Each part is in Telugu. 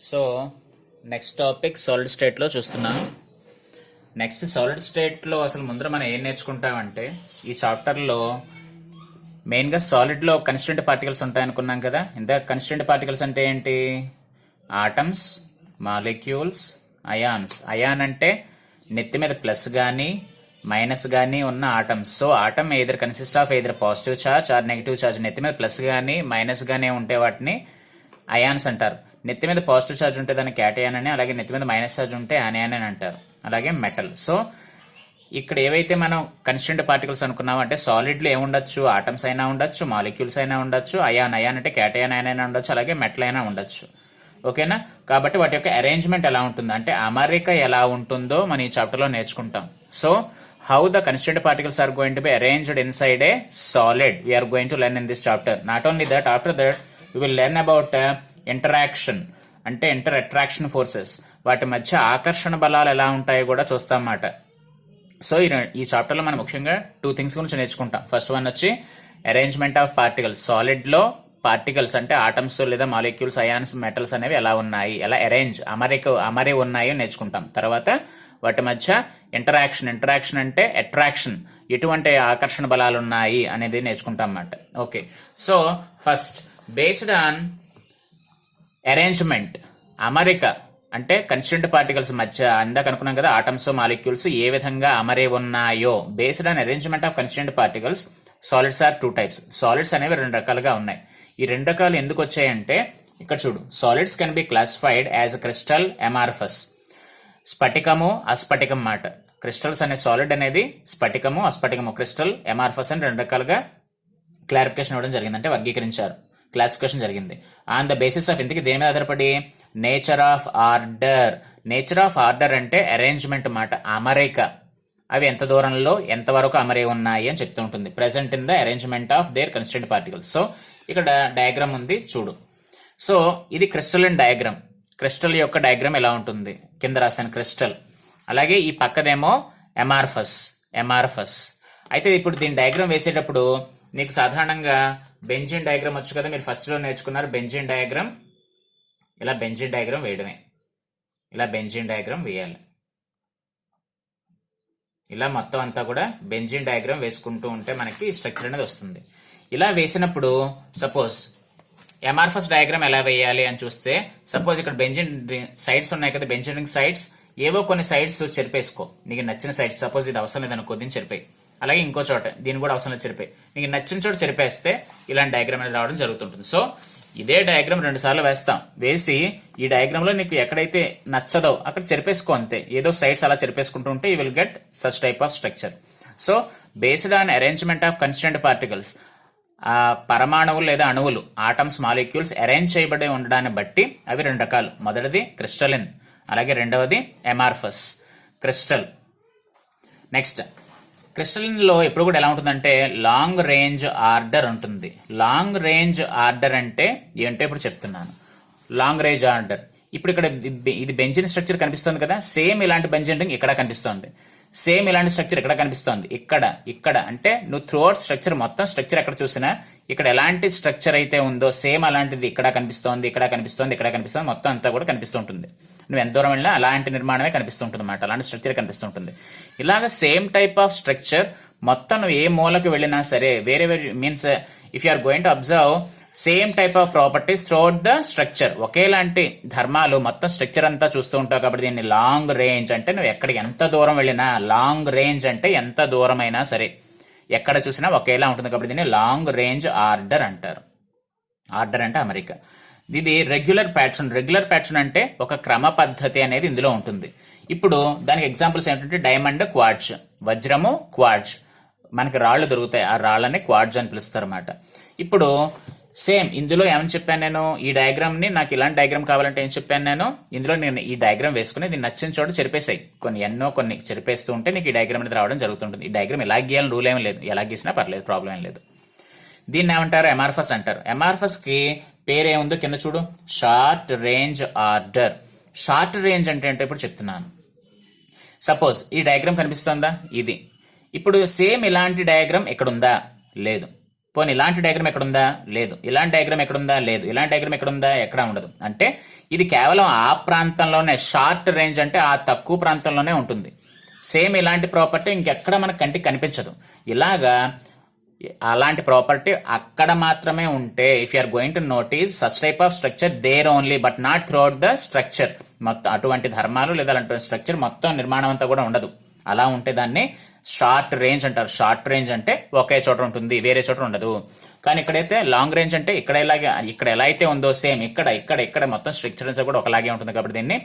సో నెక్స్ట్ టాపిక్ సాలిడ్ స్టేట్లో చూస్తున్నాం. నెక్స్ట్ సాలిడ్ స్టేట్లో అసలు ముందర మనం ఏం నేర్చుకుంటామంటే ఈ చాప్టర్లో మెయిన్గా సాలిడ్లో కన్స్టిట్యూంట్ పార్టికల్స్ ఉంటాయనుకున్నాం కదా. ఇంత కన్స్టిట్యూంట్ పార్టికల్స్ అంటే ఏంటి? Atoms, molecules, ions. అయాన్ అంటే నెత్తి మీద ప్లస్ కానీ మైనస్ కానీ ఉన్న atoms. So atom either consist of either positive charge or negative charge. నెత్తి మీద ప్లస్ కానీ మైనస్ కానీ ఉంటే వాటిని అయాన్స్ అంటారు. నెత్తి మీద పాజిటివ్ ఛార్జ్ ఉంటే దాన్ని క్యాటయాన్ అని, అలాగే నెత్తి మీద మైనస్ ఛార్జ్ ఉంటే ఆనియాన్ అని అంటారు. అలాగే మెటల్. సో ఇక్కడ ఏవైతే మనం కన్స్టిట్యూంట్ పార్టికల్స్ అనుకున్నామో అంటే సాలిడ్లో ఏముండొచ్చు? ఆటమ్స్ అయినా ఉండొచ్చు, మాలిక్యూల్స్ అయినా ఉండొచ్చు, అయాన్ అంటే క్యాటయాన్ అయినా ఉండొచ్చు, అలాగే మెటల్ అయినా ఉండొచ్చు. ఓకేనా? కాబట్టి వాటి యొక్క అరేంజ్మెంట్ ఎలా ఉంటుంది అంటే అమరిక ఎలా ఉంటుందో మనం ఈ చాప్టర్లో నేర్చుకుంటాం. So how the constituent particles are going to be arranged inside a solid we are going to learn in this chapter. Not only that, after that we will learn about interaction అంటే ఇంటర్ అట్రాక్షన్ ఫోర్సెస్, వాటి మధ్య ఆకర్షణ బలాలు ఎలా ఉంటాయో కూడా చూస్తాం అన్నమాట. సో ఈ చాప్టర్లో మనం ముఖ్యంగా 2 థింగ్స్ గురించి నేర్చుకుంటాం. ఫస్ట్ వన్ వచ్చి అరేంజ్మెంట్ ఆఫ్ పార్టికల్స్. సాలిడ్లో పార్టికల్స్ అంటే ఆటమ్స్ లేదా మాలిక్యూల్స్, అయాన్స్, మెటల్స్ అనేవి ఎలా ఉన్నాయి, ఎలా అమరి ఉన్నాయో నేర్చుకుంటాం. తర్వాత వాటి మధ్య ఇంటరాక్షన్ అంటే అట్రాక్షన్, ఎటువంటి ఆకర్షణ బలాలు ఉన్నాయి అనేది నేర్చుకుంటాం అన్నమాట. Okay, so first based on arrangement, అమరిక అంటే కన్స్టిట్యూంట్ పార్టికల్స్ మధ్య ఇందాక అనుకున్నాం కదా ఆటమ్స్, మాలిక్యూల్స్ ఏ విధంగా అమరే ఉన్నాయో. Based on arrangement of constituent particles solids are 2 types. Solids అనేవి 2 రకాలుగా ఉన్నాయి. ఈ 2 రకాలు ఎందుకు వచ్చాయంటే ఇక్కడ చూడు, solids can be classified as crystal, amorphous. స్ఫటికము, అస్ఫటికం మాట. క్రిస్టల్స్ అనే సాలిడ్ అనేది స్ఫటికము, అస్ఫటికము, క్రిస్టల్, అమార్ఫస్ అని 2 రకాలుగా క్లారిఫికేషన్ ఇవ్వడం జరిగింది, అంటే వర్గీకరించారు, క్లాసిఫికేషన్ జరిగింది. ఆన్ ద బేసిస్ ఆఫ్ ఇంతకీ దేని మీద ఆధారపడి? Nature of order. Nature of order అంటే అరేంజ్మెంట్ మాట, అమరిక. అవి ఎంత దూరంలో ఎంతవరకు అమరే ఉన్నాయి అని చెప్తూ ఉంటుంది. Present in the arrangement of their constituent particles. So ఇక్కడ డయాగ్రామ్ ఉంది చూడు. సో ఇది క్రిస్టలిన్ డయాగ్రామ్. క్రిస్టల్ యొక్క డయాగ్రామ్ ఎలా ఉంటుంది కింద రాశాను, క్రిస్టల్. అలాగే ఈ పక్కదేమో అమార్ఫస్. అయితే ఇప్పుడు దీని డయాగ్రామ్ వేసేటప్పుడు నీకు సాధారణంగా బెంజీన్ డయాగ్రామ్ వచ్చు కదా, మీరు ఫస్ట్ లో నేర్చుకున్నారు బెంజీన్ డయాగ్రామ్. ఇలా బెంజీన్ డయాగ్రామ్ వేయడమే, ఇలా బెంజీన్ డయాగ్రామ్ వేయాలి. ఇలా మొత్తం అంతా కూడా బెంజీన్ డయాగ్రామ్ వేసుకుంటూ ఉంటే మనకి స్ట్రక్చర్ అనేది వస్తుంది. ఇలా వేసినప్పుడు సపోజ్ అమార్ఫస్ డయాగ్రామ్ ఎలా వేయాలి అని చూస్తే, సపోజ్ ఇక్కడ బెంజీన్ సైడ్స్ ఉన్నాయి కదా, బెంజీన్ రింగ్ సైడ్స్, ఏవో కొన్ని సైడ్స్ చెరిపేసుకో. నీకు నచ్చిన సైడ్స్, సపోజ్ ఇది అవసరం లేదనుకో దీన్ని చెరిపేయి. అలాగే ఇంకో చోట దీన్ని కూడా అవసరం లేదు చెరిపేయి. నీకు నచ్చిన చోట చెరిపేస్తే ఇలాంటి డయాగ్రామ్ అనేది రావడం జరుగుతుంటుంది. సో ఇదే డయాగ్రామ్ 2 సార్లు వేస్తాం. వేసి ఈ డయాగ్రామ్ లో నీకు ఎక్కడైతే నచ్చదో అక్కడ చెరిపేసుకో, అంతే. ఏదో సైడ్స్ అలా చెరిపేసుకుంటూ ఉంటే you will get such type of structure. So based on arrangement of constituent particles, పరమాణువులు లేదా అణువులు, ఆటమ్స్, మాలిక్యూల్స్ అరేంజ్ చేయబడి ఉండడాన్ని బట్టి అవి 2 రకాలు. మొదటిది క్రిస్టలిన్, అలాగే రెండవది అమార్ఫస్. క్రిస్టల్. నెక్స్ట్ క్రిస్టలిన్ లో ఎప్పుడు కూడా ఎలా ఉంటుందంటే లాంగ్ రేంజ్ ఆర్డర్ ఉంటుంది. లాంగ్ రేంజ్ ఆర్డర్ అంటే ఏంటో ఇప్పుడు చెప్తున్నాను. లాంగ్ రేంజ్ ఆర్డర్, ఇప్పుడు ఇక్కడ ఇది బెంజీన్ స్ట్రక్చర్ కనిపిస్తుంది కదా, సేమ్ ఇలాంటి బెంజీన్ రింగ్ ఇక్కడ కనిపిస్తోంది. సేమ్ ఇలాంటి స్ట్రక్చర్ ఇక్కడ కనిపిస్తోంది, ఇక్కడ అంటే నువ్వు త్రూఅవుట్ స్ట్రక్చర్, మొత్తం స్ట్రక్చర్ ఎక్కడ చూసినా ఇక్కడ ఎలాంటి స్ట్రక్చర్ అయితే ఉందో సేమ్ అలాంటిది ఇక్కడ కనిపిస్తోంది, ఇక్కడ కనిపిస్తోంది, ఇక్కడ కనిపిస్తోంది, మొత్తం అంతా కూడా కనిపిస్తుంటుంది. నువ్వు ఎంత దూరం వెళ్ళినా అలాంటి నిర్మాణమే కనిపిస్తుంటుంది అన్నమాట, అలాంటి స్ట్రక్చర్ కనిపిస్తుంటుంది. ఇలాగ సేమ్ టైప్ ఆఫ్ స్ట్రక్చర్ మొత్తం నువ్వు ఏ మూలకు వెళ్ళినా సరే, వేరే means if you are going to observe same type of properties throughout the structure, ఒకేలాంటి ధర్మాలు మొత్తం స్ట్రక్చర్ అంతా చూస్తూ ఉంటావు. కాబట్టి దీన్ని లాంగ్ రేంజ్ అంటే నువ్వు ఎక్కడికి ఎంత దూరం వెళ్ళినా, లాంగ్ రేంజ్ అంటే ఎంత దూరం అయినా సరే ఎక్కడ చూసినా ఒకేలా ఉంటుంది. కాబట్టి దీన్ని లాంగ్ రేంజ్ ఆర్డర్ అంటారు. ఆర్డర్ అంటే అమరిక. ఇది రెగ్యులర్ ప్యాటర్న్. రెగ్యులర్ ప్యాటర్న్ అంటే ఒక క్రమ పద్ధతి అనేది ఇందులో ఉంటుంది. ఇప్పుడు దానికి ఎగ్జాంపుల్స్ ఏంటంటే డైమండ్, క్వార్ట్జ్. వజ్రము, క్వార్ట్జ్. మనకి రాళ్లు దొరుకుతాయి, ఆ రాళ్ళని క్వార్ట్జ్ అని పిలుస్తారు అన్నమాట. ఇప్పుడు సేమ్ ఇందులో ఏమని చెప్పాను నేను, ఈ డయాగ్రామ్ ని నాకు ఇలాంటి డయాగ్రామ్ కావాలంటే ఏం చెప్పాను నేను, ఇందులో నేను ఈ డయాగ్రామ్ వేసుకుని దీన్ని నచ్చిన చోట చెరిపేసాయి. కొన్ని చెరిపేస్తూ ఉంటే నీకు ఈ డయాగ్రామ్ అనేది రావడం జరుగుతుంటుంది. ఈ డయాగ్రామ్ ఎలా గీయాలని రూల్ ఏమీ లేదు, ఎలా గీసినా పర్లేదు, ప్రాబ్లం ఏం లేదు. దీన్ని ఏమంటారు? అమార్ఫస్ అంటారు. అమార్ఫస్ కి పేరేముందో కింద చూడు, short range order. Short range అంటే ఇప్పుడు చెప్తున్నాను. సపోజ్ ఈ డయాగ్రామ్ కనిపిస్తోందా, ఇది. ఇప్పుడు సేమ్ ఇలాంటి డయాగ్రామ్ ఇక్కడ ఉందా? లేదు. పోనీ ఇలాంటి డయాగ్రామ్ ఎక్కడ ఉందా? లేదు. ఇలాంటి డయాగ్రామ్ ఎక్కడ ఉందా? లేదు. ఇలాంటి డయాగ్రామ్ ఎక్కడ ఉందా? ఎక్కడ ఉండదు. అంటే ఇది కేవలం ఆ ప్రాంతంలోనే, షార్ట్ రేంజ్ అంటే ఆ తక్కువ ప్రాంతంలోనే ఉంటుంది. సేమ్ ఇలాంటి ప్రాపర్టీ ఇంకెక్కడ మనకు కంటికి కనిపించదు. ఇలాగా అలాంటి ప్రాపర్టీ అక్కడ మాత్రమే ఉంటే, if you are going to notice such type of structure there only, but not throughout the structure. మొత్తం అటువంటి ధర్మాలు లేదా అలాంటి స్ట్రక్చర్ మొత్తం నిర్మాణం అంతా కూడా ఉండదు. అలా ఉంటే దాన్ని షార్ట్ రేంజ్ అంటారు. షార్ట్ రేంజ్ అంటే ఒకే చోట ఉంటుంది, వేరే చోట ఉండదు. కానీ ఇక్కడైతే లాంగ్ రేంజ్ అంటే ఇక్కడ ఎలా అయితే ఉందో సేమ్ ఇక్కడ మొత్తం స్ట్రక్చర్ అంతా కూడా ఒకలాగే ఉంటుంది. కాబట్టి దీన్ని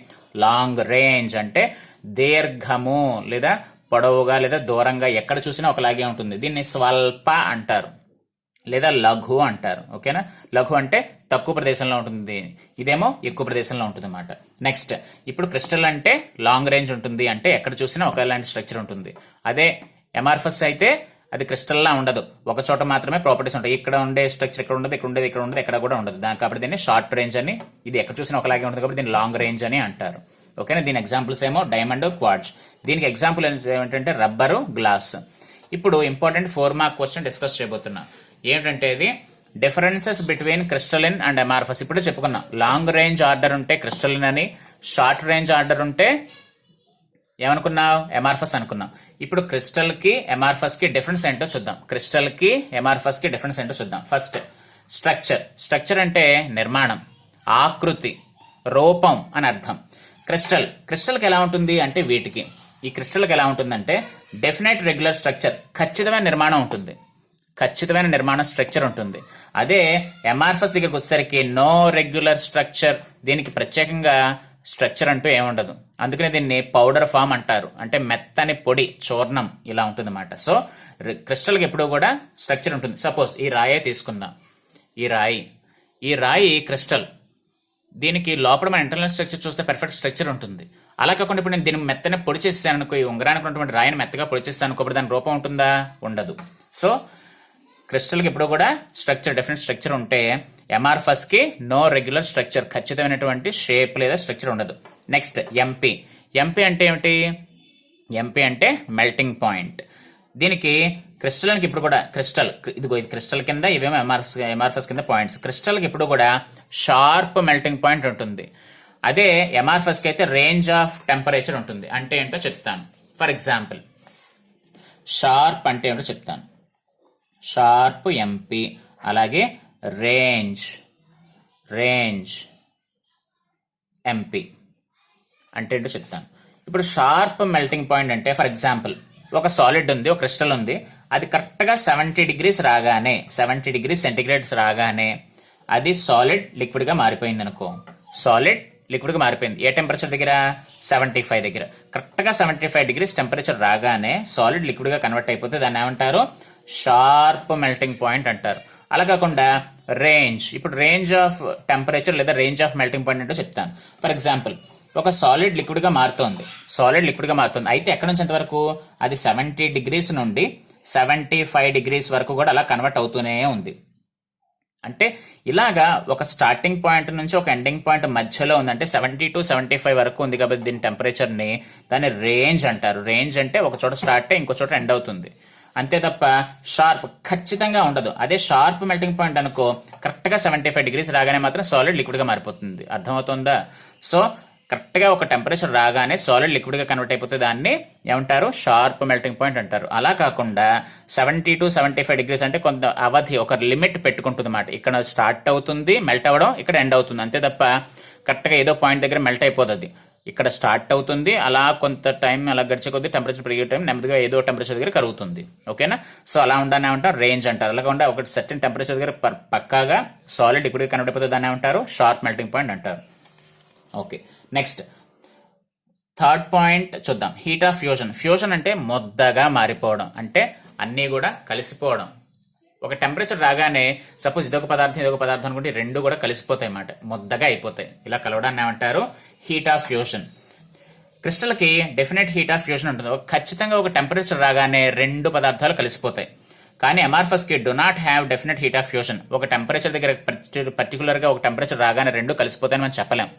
లాంగ్ రేంజ్ అంటే దీర్ఘము లేదా పొడవుగా లేదా దూరంగా ఎక్కడ చూసినా ఒకలాగే ఉంటుంది. దీన్ని స్వల్ప అంటారు లేదా లఘు అంటారు. ఓకేనా? లఘు అంటే తక్కువ ప్రదేశంలో ఉంటుంది, ఇదేమో ఎక్కువ ప్రదేశంలో ఉంటుంది అన్నమాట. నెక్స్ట్, ఇప్పుడు క్రిస్టల్ అంటే లాంగ్ రేంజ్ ఉంటుంది, అంటే ఎక్కడ చూసినా ఒకలాంటి స్ట్రక్చర్ ఉంటుంది. అదే ఎమార్ఫస్ అయితే అది క్రిస్టల్ లా ఉండదు, ఒక చోట మాత్రమే ప్రాపర్టీస్ ఉంటాయి. ఇక్కడ ఉండే స్ట్రక్చర్ ఇక్కడ ఉండదు, ఇక్కడ ఉండదు, ఎక్కడ కూడా ఉండదు. కాబట్టి దీన్ని షార్ట్ రేంజ్ అని, ఇది ఎక్కడ చూసినా ఒకలాగే ఉంటుంది కాబట్టి దీన్ని లాంగ్ రేంజ్ అని అంటారు. ఓకేనా? దీని ఎగ్జాంపుల్స్ ఏమో డైమండ్, క్వార్ట్జ్. దీనికి ఎగ్జాంపుల్ ఏంటంటే రబ్బరు, గ్లాస్. ఇప్పుడు ఇంపార్టెంట్ 4 మార్క్ క్వశ్చన్ డిస్కస్ చేయబోతున్నా. ఏంటంటే ఇది differences between crystalline and amorphous. ఇప్పుడు చెప్పుకున్నాం, లాంగ్ రేంజ్ ఆర్డర్ ఉంటే క్రిస్టలిన్ అని, షార్ట్ రేంజ్ ఆర్డర్ ఉంటే ఏమనుకున్నావు? ఎమార్ఫస్ అనుకున్నాం. ఇప్పుడు క్రిస్టల్ కి ఎమార్ఫస్ కి డిఫరెన్స్ ఏంటో చూద్దాం. క్రిస్టల్ కి ఎమార్ఫస్ కి డిఫరెన్స్ ఏంటో చూద్దాం. First structure. స్ట్రక్చర్ అంటే నిర్మాణం, ఆకృతి, రూపం అని అర్థం. క్రిస్టల్కి ఎలా ఉంటుంది అంటే వీటికి, ఈ క్రిస్టల్కి ఎలా ఉంటుందంటే డెఫినెట్ రెగ్యులర్ స్ట్రక్చర్, ఖచ్చితమైన నిర్మాణం ఉంటుంది, ఖచ్చితమైన నిర్మాణం స్ట్రక్చర్ ఉంటుంది. అదే ఎమార్ఫస్ దగ్గరికి వచ్చేసరికి నో రెగ్యులర్ స్ట్రక్చర్, దీనికి ప్రత్యేకంగా స్ట్రక్చర్ అంటూ ఏముండదు. అందుకనే దీన్ని పౌడర్ ఫామ్ అంటారు, అంటే మెత్తని పొడి, చూర్ణం ఇలా ఉంటుంది అన్నమాట. సో క్రిస్టల్కి ఎప్పుడూ కూడా స్ట్రక్చర్ ఉంటుంది. సపోజ్ ఈ రాయే తీసుకుందాం, ఈ రాయి క్రిస్టల్, దీనికి లోపల మన ఇంటర్నల్ స్ట్రక్చర్ చూస్తే పర్ఫెక్ట్ స్ట్రక్చర్ ఉంటుంది. అలా కాకుండా ఇప్పుడు నేను దీన్ని మెత్తనే పొడి చేస్తాను అనుకో, ఈ ఉంగరానికి ఉన్నటువంటి రాయిని మెత్తగా పొడి చేస్తాను అనుకో, దాని రూపం ఉంటుందా? ఉండదు. సో క్రిస్టల్కి ఎప్పుడు కూడా స్ట్రక్చర్, డెఫినెట్ స్ట్రక్చర్ ఉంటే, ఎమార్ఫస్ కి నో రెగ్యులర్ స్ట్రక్చర్, ఖచ్చితమైనటువంటి షేప్ లేదా స్ట్రక్చర్ ఉండదు. Next MP. ఎంపీ అంటే ఏమిటి? ఎంపీ అంటే మెల్టింగ్ పాయింట్. దీనికి క్రిస్టల్కి ఇప్పుడు కూడా ఇది క్రిస్టల్ కింద, ఇవేమో ఎమార్ఫస్ కింద పాయింట్స్. క్రిస్టల్కి ఇప్పుడు కూడా షార్ప్ మెల్టింగ్ పాయింట్ ఉంటుంది. అదే ఎమార్ఫస్ కి అయితే రేంజ్ ఆఫ్ టెంపరేచర్ ఉంటుంది. అంటే ఏంటో చెప్తాను. ఫర్ ఎగ్జాంపుల్, షార్ప్ అంటే ఏంటో చెప్తాను. షార్ప్ ఎంపీ, అలాగే రేంజ్ ఎంపీ అంటే ఏంటో చెప్తాను. ఇప్పుడు షార్ప్ మెల్టింగ్ పాయింట్ అంటే, ఫర్ ఎగ్జాంపుల్ ఒక సాలిడ్ ఉంది, ఒక క్రిస్టల్ ఉంది, అది కరెక్ట్గా 70 degrees రాగానే, 70 degrees సెంటిగ్రేడ్స్ రాగానే అది సాలిడ్ లిక్విడ్ గా మారిపోయింది అనుకో. సాలిడ్ లిక్విడ్ గా మారిపోయింది ఏ టెంపరేచర్ దగ్గర? 75 దగ్గర. కరెక్ట్ గా 75 degrees టెంపరేచర్ రాగానే సాలిడ్ లిక్విడ్ గా కన్వర్ట్ అయిపోతే దాన్ని ఏమంటారు? షార్ప్ మెల్టింగ్ పాయింట్ అంటారు. అలా కాకుండా రేంజ్, ఇప్పుడు రేంజ్ ఆఫ్ టెంపరేచర్ లేదా రేంజ్ ఆఫ్ మెల్టింగ్ పాయింట్ అంటే చెప్తాను. ఫర్ ఎగ్జాంపుల్, ఒక సాలిడ్ లిక్విడ్ గా మారుతోంది, అయితే ఎక్కడి నుంచి ఎంతవరకు? అది 70 degrees నుండి 75 degrees వరకు కూడా అలా కన్వర్ట్ అవుతూనే ఉంది. అంటే ఇలాగా ఒక స్టార్టింగ్ పాయింట్ నుంచి ఒక ఎండింగ్ పాయింట్ మధ్యలో ఉంది, అంటే 70 to 75 వరకు ఉంది కాబట్టి దీని టెంపరేచర్ ని దాన్ని రేంజ్ అంటారు. రేంజ్ అంటే ఒక చోట స్టార్ట్ అయ్యి ఇంకో చోట ఎండ్ అవుతుంది, అంతే తప్ప షార్ప్ ఖచ్చితంగా ఉండదు. అదే షార్ప్ మెల్టింగ్ పాయింట్ అనుకో, కరెక్ట్ గా 75 degrees రాగానే మాత్రం సాలిడ్ లిక్విడ్ గా మారిపోతుంది. అర్థమవుతుందా? సో కరెక్ట్ గా ఒక టెంపరేచర్ రాగానే సాలిడ్ లిక్విడ్ గా కన్వర్ట్ అయిపోతే దాన్ని ఏమంటారు? షార్ప్ మెల్టింగ్ పాయింట్ అంటారు. అలా కాకుండా 70 to 75 degrees అంటే కొంత అవధి, ఒక లిమిట్ పెట్టుకుంటుంది అన్నమాట. ఇక్కడ స్టార్ట్ అవుతుంది మెల్ట్ అవ్వడం, ఇక్కడ ఎండ్ అవుతుంది, అంతే తప్ప కరెక్ట్ గా ఏదో పాయింట్ దగ్గర మెల్ట్ అయిపోతుంది. ఇక్కడ స్టార్ట్ అవుతుంది, అలా కొంత టైం అలా గడిచే కొద్ది టెంపరేచర్ పెరిగే టైం నెమ్మదిగా ఏదో టెంపరేచర్ దగ్గర కరుగుతుంది. ఓకేనా? సో అలా ఉండాలని ఏమంటారు? రేంజ్ అంటారు. అలా కాకుండా ఒకటి సర్టెన్ టెంపరేచర్ దగ్గర పక్కాగా సాలిడ్ లిక్విడ్ గా కన్వర్ట్ అయిపోతే దాన్ని ఏమంటారు? షార్ప్ మెల్టింగ్ పాయింట్ అంటారు. ఓకే, నెక్స్ట్ థర్డ్ పాయింట్ చూద్దాం. Heat of fusion. ఫ్యూజన్ అంటే ముద్దగా మారిపోవడం, అంటే అన్నీ కూడా కలిసిపోవడం. ఒక టెంపరేచర్ రాగానే సపోజ్ ఇదొక పదార్థం అనుకుంటే రెండు కూడా కలిసిపోతాయి అన్నమాట, ముద్దగా అయిపోతాయి. ఇలా కలవడాన్ని ఏమంటారు? Heat of fusion. క్రిస్టల్ కి డెఫినెట్ హీట్ ఆఫ్ ఫ్యూజన్ ఉంటుంది, ఖచ్చితంగా ఒక టెంపరేచర్ రాగానే రెండు పదార్థాలు కలిసిపోతాయి. కానీ ఎమార్ఫస్ కి do not have definite heat of fusion. ఒక టెంపరేచర్ దగ్గర పర్టికులర్ గా ఒక టెంపరేచర్ రాగానే రెండు కలిసిపోతాయని మనం చెప్పలేం,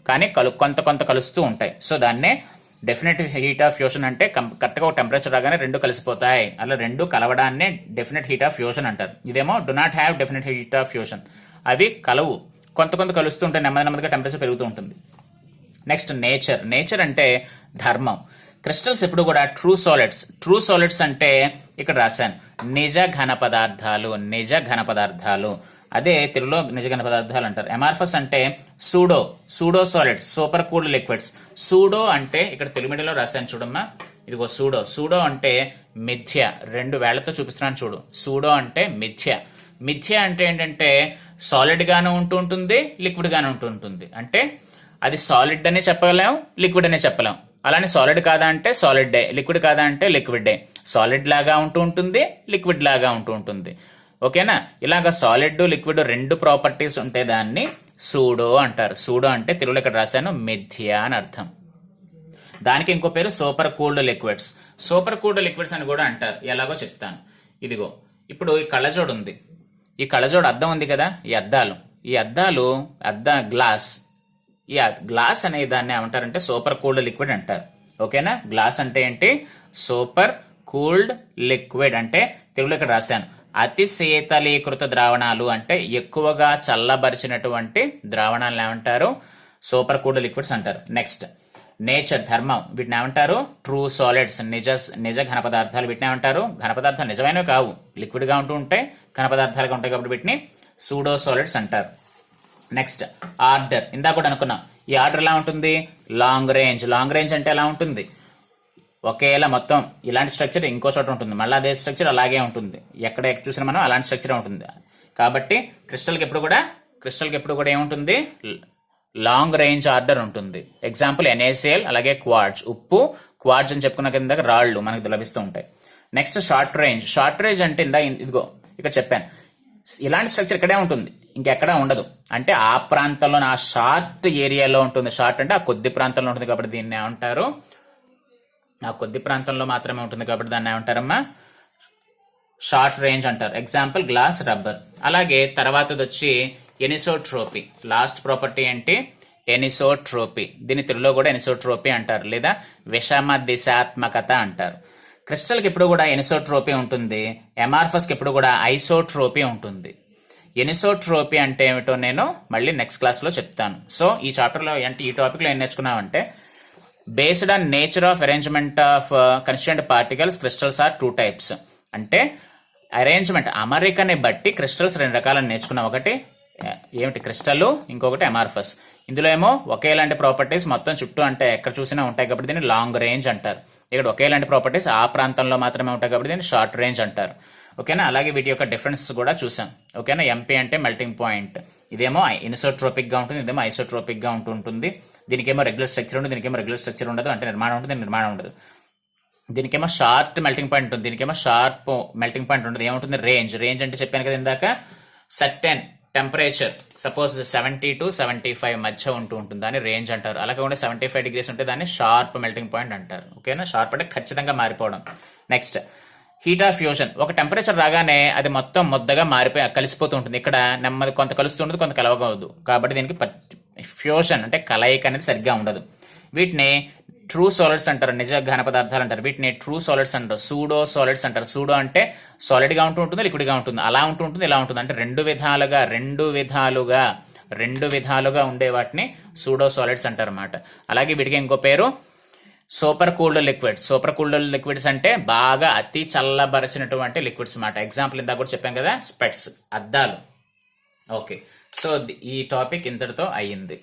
కానీ కొంత కలుస్తూ ఉంటాయి. సో దాన్నే డెఫినెట్ హీట్ ఆఫ్ ఫ్యూషన్ అంటే కరెక్ట్గా ఒక టెంపరేచర్ రాగానే రెండు కలిసిపోతాయి, అలా రెండు కలవడాన్నే డెఫినెట్ హీట్ ఆఫ్ ఫ్యూషన్ అంటారు. ఇదేమో do not have definite heat of fusion, అవి కలవు, కొంత కలుస్తుంటే నెమ్మదిగా టెంపరేచర్ పెరుగుతూ ఉంటుంది. నెక్స్ట్ నేచర్ అంటే ధర్మం. క్రిస్టల్స్ ఎప్పుడు కూడా ట్రూ సాలిడ్స్ అంటే ఇక్కడ రాశాను నిజ ఘన పదార్థాలు, అదే తెలుగులో నిజ ఘన పదార్థాలు అంటారు. ఎమార్ఫస్ అంటే pseudo solids, super cooled liquids. Pseudo అంటే ఇక్కడ తెలుగు మీడియంలో రాశాను చూడమ్మా, ఇదిగో సూడో అంటే మిథ్య, 2 వేళ్లతో చూపిస్తున్నాను చూడు. సూడో అంటే మిథ్య అంటే ఏంటంటే సాలిడ్ గాను ఉంటూ ఉంటుంది, లిక్విడ్ గాను ఉంటూ ఉంటుంది. అంటే అది సాలిడ్ అనే చెప్పలేం, లిక్విడ్ అనే చెప్పలేం. అలానే సాలిడ్ కాదా అంటే సాలిడ్, లిక్విడ్ కాదా అంటే లిక్విడ్. సాలిడ్ లాగా ఉంటూ ఉంటుంది, లిక్విడ్ లాగా ఉంటూ ఉంటుంది. ఓకేనా? ఇలాగా సాలిడ్ లిక్విడ్ 2 ప్రాపర్టీస్ ఉంటే దాన్ని సూడో అంటారు. సూడో అంటే తెలుగులో ఇక్కడ రాశాను మిథ్య అని అర్థం. దానికి ఇంకో పేరు సూపర్ కూల్డ్ లిక్విడ్స్ అని కూడా అంటారు. ఎలాగో చెప్తాను. ఇదిగో ఇప్పుడు ఈ కళ్ళజోడు ఉంది, ఈ కళ్ళజోడు అద్దం ఉంది కదా, ఈ అద్దాలు గ్లాస్, ఈ గ్లాస్ అనే దాన్ని ఏమంటారంటే సూపర్ కూల్డ్ లిక్విడ్ అంటారు. ఓకేనా? గ్లాస్ అంటే ఏంటి? సూపర్ కూల్డ్ లిక్విడ్ అంటే తెలుగులో ఇక్కడ రాశాను అతి శీతలీకృత ద్రావణాలు, అంటే ఎక్కువగా చల్లబరిచినటువంటి ద్రావణాలను ఏమంటారు? సూపర్ కూల్డ్ లిక్విడ్స్ అంటారు. నెక్స్ట్ నేచర్, ధర్మం, వీటిని ఏమంటారు? ట్రూ సాలిడ్స్, నిజ ఘన పదార్థాలు, వీటిని ఏమంటారు? ఘన పదార్థాలు నిజమైనవి కావు, లిక్విడ్ గా ఉంటూ ఉంటాయి, ఘన పదార్థాలుగా ఉంటాయి కాబట్టి వీటిని సూడో సాలిడ్స్ అంటారు. నెక్స్ట్ ఆర్డర్, ఇందాక కూడా అనుకున్నాం. ఈ ఆర్డర్ ఎలా ఉంటుంది? లాంగ్ రేంజ్ అంటే ఎలా ఉంటుంది? ఒకేలా మొత్తం ఇలాంటి స్ట్రక్చర్ ఇంకో చోట ఉంటుంది, మళ్ళీ అదే స్ట్రక్చర్ అలాగే ఉంటుంది, ఎక్కడ చూసినా మనం అలాంటి స్ట్రక్చర్ ఉంటుంది. కాబట్టి క్రిస్టల్కి ఎప్పుడు కూడా ఏముంటుంది? లాంగ్ రేంజ్ ఆర్డర్ ఉంటుంది. ఎగ్జాంపుల్ NaCl, అలాగే క్వార్ట్జ్, ఉప్పు, క్వార్ట్జ్ అని చెప్పుకున్న కింద రాళ్లు మనకు లభిస్తూ ఉంటాయి. నెక్స్ట్ షార్ట్ రేంజ్ అంటే ఇదిగో ఇక్కడ చెప్పాను, ఇలాంటి స్ట్రక్చర్ ఇక్కడే ఉంటుంది, ఇంకెక్కడా ఉండదు. అంటే ఆ ప్రాంతంలో, ఆ షార్ట్ ఏరియాలో ఉంటుంది. షార్ట్ అంటే ఆ కొద్ది ప్రాంతంలో ఉంటుంది కాబట్టి దీన్ని ఏమంటారు? ఆ కొద్ది ప్రాంతంలో మాత్రమే ఉంటుంది కాబట్టి దాన్ని ఏమంటారమ్మా? షార్ట్ రేంజ్ అంటారు. Example glass, rubber. అలాగే తర్వాతది వచ్చి ఎనిసోట్రోపీ. లాస్ట్ ప్రాపర్టీ ఏంటి? ఎనిసోట్రోపీ. దీన్ని తెలుగులో కూడా ఎనిసోట్రోపీ అంటారు, లేదా విషమ దిశాత్మకత అంటారు. క్రిస్టల్కి ఎప్పుడు కూడా ఎనిసోట్రోపీ ఉంటుంది, ఎమార్ఫస్కి ఎప్పుడు కూడా ఐసోట్రోపీ ఉంటుంది. ఎనిసోట్రోపీ అంటే ఏమిటో నేను మళ్ళీ నెక్స్ట్ క్లాస్లో చెప్తాను. సో ఈ చాప్టర్లో అంటే ఈ టాపిక్లో ఏం నేర్చుకున్నామంటే, based on nature of arrangement of constituent particles crystals are 2 types. అంటే అరేంజ్మెంట్, అమరికని బట్టి క్రిస్టల్స్ 2 రకాలను నేర్చుకున్నాం. ఒకటి ఏమిటి? క్రిస్టల్, ఇంకొకటి ఎమార్ఫస్. ఇందులో ఏమో ఒకేలాంటి ప్రాపర్టీస్ మొత్తం చుట్టూ అంటే ఎక్కడ చూసినా ఉంటాయి కాబట్టి దీన్ని లాంగ్ రేంజ్ అంటారు. ఇక్కడ ఒకేలాంటి ప్రాపర్టీస్ ఆ ప్రాంతంలో మాత్రమే ఉంటాయి కాబట్టి దీన్ని షార్ట్ రేంజ్ అంటారు. ఓకేనా? అలాగే వీటి యొక్క డిఫరెన్స్ కూడా చూసాం. ఓకేనా? MP అంటే మెల్టింగ్ పాయింట్, ఇదేమో ఇనిసోట్రోపిక్ గా ఉంటుంది, ఇదేమో ఐసోట్రోపిక్ గా ఉంటుంది. దీనికేమో రెగ్యులర్ స్ట్రక్చర్ ఉంటుంది, దీనికేమో రెగ్యులర్ స్ట్రక్చర్ ఉండదు, అంటే నిర్మాణం ఉంటుంది, నిర్మాణం ఉండదు. దీనికేమో షార్ట్ మెల్టింగ్ పాయింట్ ఉంటుంది, దీనికేమో షార్ప్ మెల్టింగ్ పాయింట్ ఉంటుంది. ఏముంటుంది? రేంజ్ అంటే చెప్పాను కదా ఇందాక, సర్టెన్ టెంపరేచర్ సపోజ్ 70 to 75 మధ్య ఉంటుంది, దాన్ని రేంజ్ అంటారు. అలాగే ఉంటే 75 degrees ఉంటే దాన్ని షార్ప్ మెల్టింగ్ పాయింట్ అంటారు. ఓకేనా? షార్ప్ అంటే ఖచ్చితంగా మారిపోవడం. Next heat of fusion. ఒక టెంపరేచర్ రాగానే అది మొత్తం ముద్దగా మారిపోయి కలిసిపోతూ ఉంటుంది. ఇక్కడ నెమ్మది కొంత కలుస్తుంటుంది, కొంత కలవకూడదు. కాబట్టి దీనికి ఫ్యూజన్ అంటే కలయిక అనేది సరిగ్గా ఉండదు. వీటిని ట్రూ సాలిడ్స్ అంటారు, నిజ ఘన పదార్థాలు అంటారు. వీటిని ట్రూ సాలిడ్స్ అంటారు, సూడో సాలిడ్స్ అంటారు. సూడో అంటే సాలిడ్ గా ఉంటుంది, లిక్విడ్ గా ఉంటుంది, అలా ఉంటుంది, ఇలా ఉంటుంది. అంటే రెండు విధాలుగా ఉండే వాటిని సూడో సాలిడ్స్ అంటారు అన్నమాట. అలాగే వీటికి ఇంకో పేరు సూపర్ కూల్డ్ లిక్విడ్స్ అంటే బాగా అతి చల్లబరిచినటువంటి లిక్విడ్స్ అన్నమాట. ఎగ్జాంపుల్ ఇందాక కూడా చెప్పాం కదా, స్పెట్స్, అద్దాలు. ఓకే, సో ఈ టాపిక్ ఇంతటితో అయ్యింది.